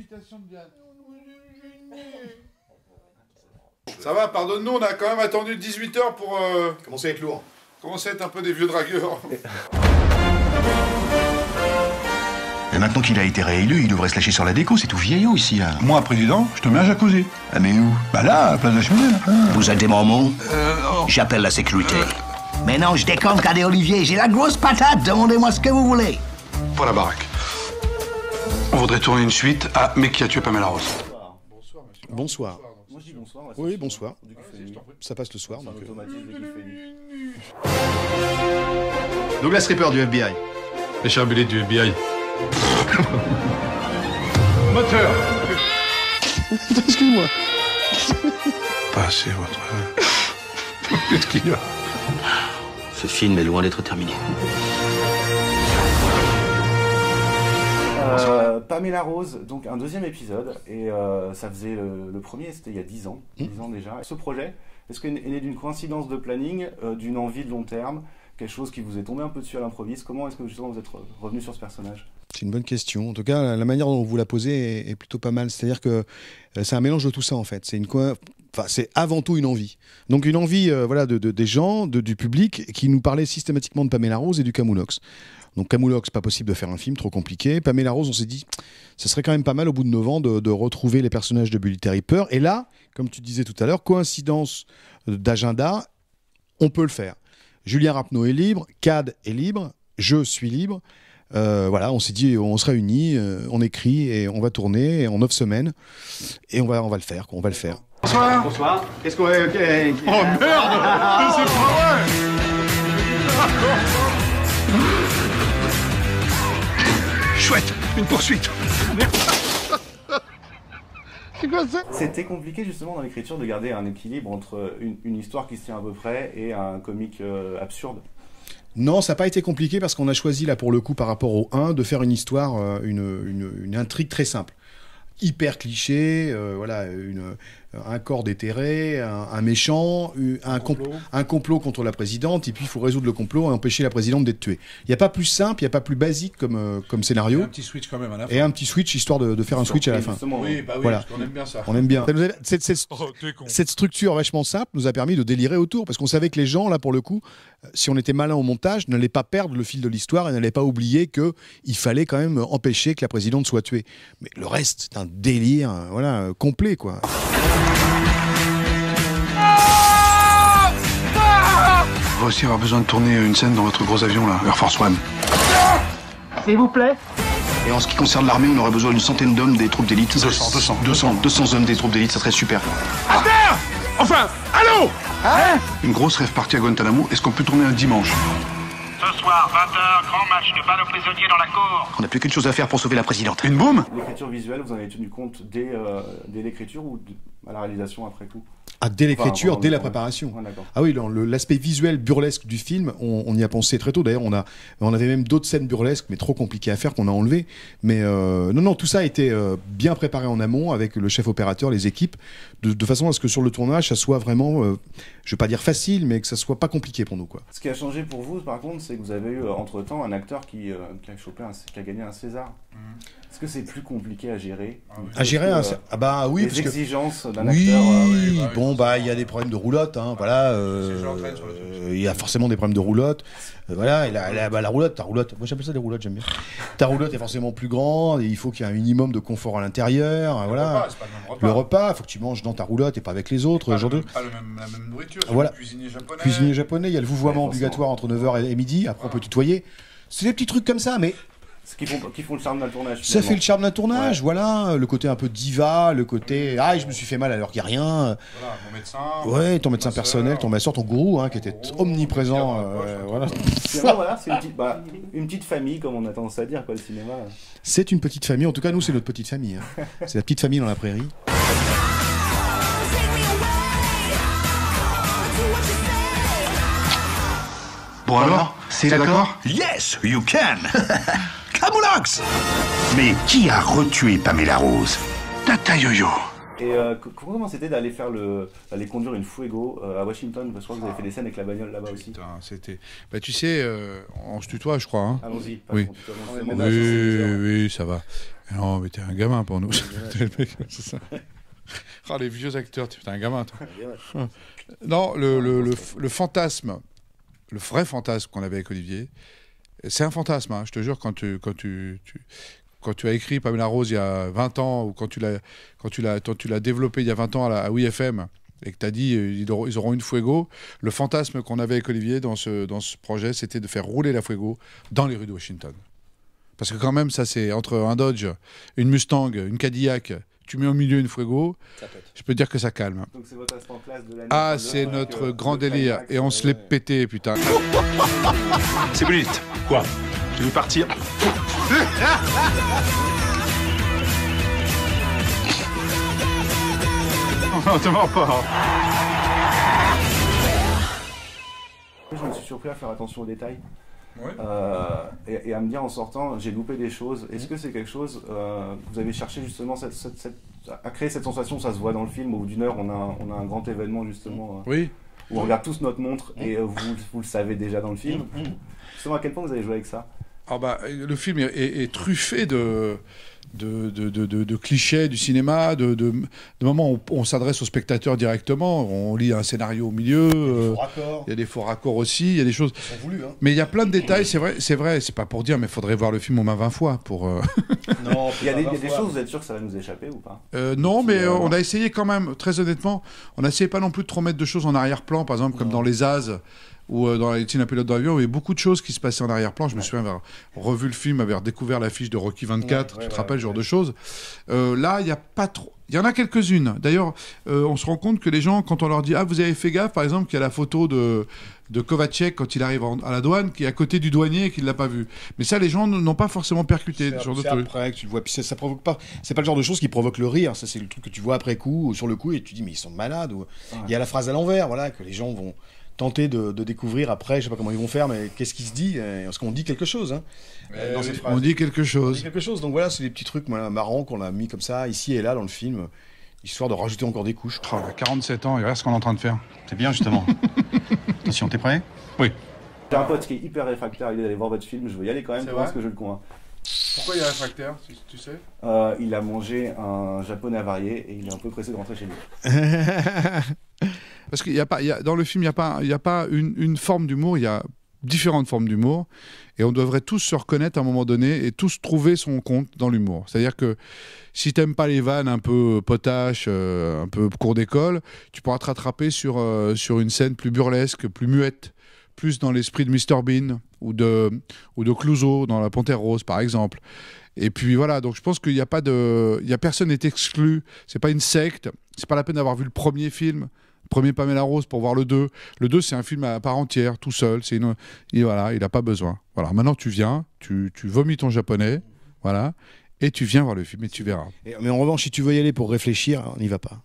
imitation de Diane. Ça va, pardonne-nous, on a quand même attendu 18 h pour... Commencer à être lourd. Commencer à être un peu des vieux dragueurs. Et maintenant qu'il a été réélu, il devrait se lâcher sur la déco, c'est tout vieillot ici. Hein. Moi, président, je te mets un jacuzzi. Ah mais où? Bah là, à la place de la cheminée. Vous êtes des mormons? J'appelle la sécurité. Mais non, je déconne, regardez Olivier, j'ai la grosse patate, demandez-moi ce que vous voulez. Pour la baraque. On voudrait tourner une suite à Mec qui a tué Pamela Rose. Bonsoir, monsieur. Bonsoir. Moi je dis bonsoir. Oui, bonsoir. Vas-y, je t'en prie. Ça passe le soir. Donc, Douglas Ripper du FBI. Les charbelés du FBI. Moteur. Excuse-moi. Pas assez, votre... Qu'est-ce qu'il y a? Ce film est loin d'être terminé. Pamela Rose, donc un deuxième épisode, et ça faisait le premier, c'était il y a 10 ans, 10 ans déjà. Ce projet, est-ce qu'il est né d'une coïncidence de planning, d'une envie de long terme, quelque chose qui vous est tombé un peu dessus à l'improviste? Comment est-ce que justement vous êtes revenu sur ce personnage? C'est une bonne question. En tout cas, la manière dont vous la posez est plutôt pas mal. C'est-à-dire que c'est un mélange de tout ça, en fait. C'est avant tout une envie. Donc une envie voilà, des gens, du public, qui nous parlaient systématiquement de Pamela Rose et du Camoulox. Donc Camoulox, pas possible de faire un film, trop compliqué. Pamela Rose, on s'est dit, ça serait quand même pas mal au bout de 9 ans de retrouver les personnages de Bully Ripper. Et là, comme tu disais tout à l'heure, coïncidence d'agenda, on peut le faire. Julien Rapneau est libre, Cad est libre, je suis libre. Voilà, on s'est dit, on se réunit, on écrit et on va tourner en 9 semaines. Et on va le faire, on va le faire. Bonsoir. Bonsoir. Qu'est-ce qu'on... Oh merde. C'est pas vrai. Chouette, une poursuite. C'est quoi ça? C'était compliqué justement dans l'écriture de garder un équilibre entre une histoire qui se tient à peu près et un comique absurde. Non, ça n'a pas été compliqué parce qu'on a choisi là pour le coup par rapport au 1 de faire une histoire, une intrigue très simple. Hyper cliché, voilà, un corps déterré, un méchant, un complot contre la présidente, et puis il faut résoudre le complot et empêcher la présidente d'être tuée. Il n'y a pas plus simple, il n'y a pas pas plus basique comme scénario. Et un petit switch quand même à la fin. Et un petit switch, histoire de faire un switch à la fin. Oui, bah oui, Voilà. parce qu'on aime bien ça. On aime bien. Cette T'es con. structure vachement simple nous a permis de délirer autour, parce qu'on savait que les gens, là, pour le coup, si on était malin au montage, n'allaient pas perdre le fil de l'histoire et n'allaient pas oublier qu'il fallait quand même empêcher que la présidente soit tuée. Mais le reste, c'est un délire voilà, complet, quoi. On va aussi avoir besoin de tourner une scène dans votre gros avion, là, Air Force One. S'il vous plaît. Et en ce qui concerne l'armée, on aurait besoin d'une centaine d'hommes des troupes d'élite. 200 hommes des troupes d'élite, ça serait super. À terre! Enfin, allô! Une grosse rêve partie à Guantanamo, est-ce qu'on peut tourner un dimanche? Ce soir, 20 h, grand match de balle aux prisonniers dans la cour. On n'a plus qu'une chose à faire pour sauver la présidente. Une boum? L'écriture visuelle, vous en avez tenu compte dès l'écriture ou à la réalisation après coup? Ah, dès l'écriture, Enfin, dès la ouais. préparation. Ouais, d'accord. Ah oui, l'aspect visuel burlesque du film, on y a pensé très tôt. D'ailleurs, on avait même d'autres scènes burlesques, mais trop compliquées à faire, qu'on a enlevées. Mais non, tout ça a été bien préparé en amont avec le chef opérateur, les équipes, de façon à ce que sur le tournage, ça soit vraiment, je vais pas dire facile, mais que ça soit pas compliqué pour nous, quoi. Ce qui a changé pour vous, par contre, c'est que vous avez eu entre-temps un acteur qui a gagné un César. Est-ce que c'est plus compliqué à gérer? À gérer ah bah oui, les parce que exigences d'un oui, acteur. bon bah il y a des problèmes de roulotte, hein, voilà. Il y a forcément des problèmes de roulotte. Voilà, et la roulotte, ta roulotte. Moi j'appelle ça des roulottes, j'aime bien. Ta roulotte est forcément plus grande, et il faut qu'il y ait un minimum de confort à l'intérieur. Voilà. C'est pas le même repas. Le repas, il faut que tu manges dans ta roulotte et pas avec les autres. Pas Genre de... la même nourriture. Voilà. Cuisinier japonais. Cuisinier japonais, il y a le vouvoiement Ouais, forcément. obligatoire entre 9h et midi. Après on peut tutoyer. C'est des petits trucs comme ça, mais Ce qui font le charme d'un tournage. ça finalement. fait le charme d'un tournage, Ouais. voilà. Le côté un peu diva, le côté ah je me suis fait mal alors qu'il n'y a rien. Voilà, mon médecin. Ouais, ton médecin ma personnel, sœur. ton masseur, ton gourou, hein, qui était omniprésent. Voilà. Finalement, voilà, c'est une petite famille, comme on a tendance à dire, quoi, le cinéma. C'est une petite famille. En tout cas, nous, c'est notre petite famille. Hein. C'est la petite famille dans la prairie. Bon alors, c'est d'accord? Yes, you can. Camoulox. Mais qui a retué Pamela Rose? Tata Yo-Yo. Et comment c'était d'aller d'aller conduire une Fuego à Washington? Parce que je crois que vous avez fait des scènes avec la bagnole là-bas aussi. Putain, c'était... Bah tu sais, on se tutoie je crois. Hein. Allons-y. Oui. Oui, ça va. Non, mais t'es un gamin pour nous. C'est ça. Oh, les vieux acteurs, t'es un gamin toi. Non, le fantasme, le vrai fantasme qu'on avait avec Olivier, c'est un fantasme, hein, je te jure, quand tu as écrit Pamela Rose il y a 20 ans, ou quand tu l'as développé il y a 20 ans à WeFM, et que tu as dit ils auront une Fuego, le fantasme qu'on avait avec Olivier dans ce projet, c'était de faire rouler la Fuego dans les rues de Washington. Parce que quand même, ça c'est entre un Dodge, une Mustang, une Cadillac, tu mets au milieu une Fuego, je peux te dire que ça calme. Donc c'est votre instant classe de l'année. Ah, c'est notre grand délire. Et on se l'est pété, putain. C'est Brigitte. Quoi? Je vais partir. Non, te mens pas. Je me suis surpris à faire attention aux détails. Ouais. Et à me dire en sortant, j'ai loupé des choses. Est-ce que c'est quelque chose vous avez cherché justement à créer cette sensation? Ça se voit dans le film. Au bout d'une heure, on a un grand événement justement. Oui. Où on regarde tous notre montre et vous le savez déjà dans le film. Justement, à quel point vous avez joué avec ça? Ah bah, le film est truffé de clichés du cinéma, de moments où on s'adresse au spectateur directement, on lit un scénario au milieu, il y a des faux raccords aussi, il y a des choses... Voulu, hein. Mais il y a plein de détails, c'est vrai, c'est pas pour dire, mais il faudrait voir le film au moins 20 fois pour... Non, il y a des choses, vous êtes sûr que ça va nous échapper ou pas? Non, mais on a essayé quand même, très honnêtement, on a essayé pas non plus de trop mettre de choses en arrière-plan, par exemple, comme dans Les As, ou dans Étienne, un pilote d'avion, il y avait beaucoup de choses qui se passaient en arrière-plan. Je me souviens avoir revu le film, avoir découvert l'affiche de Rocky 24, tu te rappelles, ce genre de choses. Là, il n'y a pas trop... Il y en a quelques-unes. D'ailleurs, on se rend compte que les gens, quand on leur dit « Ah, vous avez fait gaffe », par exemple, qu'il y a la photo de Kovacic quand il arrive à la douane, qui est à côté du douanier et qu'il ne l'a pas vu. Mais ça, les gens n'ont pas forcément percuté. Ce genre de truc. Après que tu le vois. Puis ça provoque pas... C'est pas le genre de choses qui provoque le rire. Ça, c'est le truc que tu vois après coup, ou sur le coup, et tu dis « Mais ils sont malades ». Il y a la phrase à l'envers, voilà, que les gens vont... tenter de découvrir après, je sais pas comment ils vont faire, mais qu'est-ce qui se dit? Parce qu'on dit quelque chose, hein, dans cette phrase. On dit quelque chose. On dit quelque chose, donc voilà, c'est des pettis trucs marrants qu'on a mis comme ça, ici et là, dans le film, histoire de rajouter encore des couches. Oh, 47 ans, il reste ce qu'on est en train de faire. C'est bien, justement. Attention, t'es prêt? Oui. J'ai un pote qui est hyper réfractaire à l'idée d'aller voir votre film, je veux y aller quand même, parce que je le convainc. Pourquoi il est réfractaire, tu sais? Il a mangé un japonais avarié et il est un peu pressé de rentrer chez lui. Parce qu'il y a pas, dans le film, il n'y a pas une forme d'humour, il y a différentes formes d'humour. Et on devrait tous se reconnaître à un moment donné et tous trouver son compte dans l'humour. C'est-à-dire que si tu n'aimes pas les vannes un peu potaches, un peu cours d'école, tu pourras te rattraper sur une scène plus burlesque, plus muette, plus dans l'esprit de Mr Bean ou de Clouseau dans La Panthère Rose, par exemple. Et puis voilà, donc je pense qu'il n'y a pas de... personne n'est exclu, c'est pas une secte, c'est pas la peine d'avoir vu le premier film, le premier Pamela Rose pour voir le 2. Le 2, c'est un film à part entière, tout seul, et voilà, il n'a pas besoin. Voilà, maintenant tu viens, tu vomis ton japonais, voilà, et tu viens voir le film et tu verras. Mais en revanche, si tu veux y aller pour réfléchir, on n'y va pas.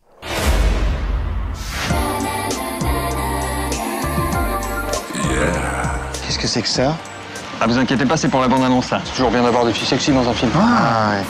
Qu'est-ce que c'est que ça? Ah, vous inquiétez pas, c'est pour la bande-annonce, ça. C'est toujours bien d'avoir des filles sexy dans un film. Ah, ouais.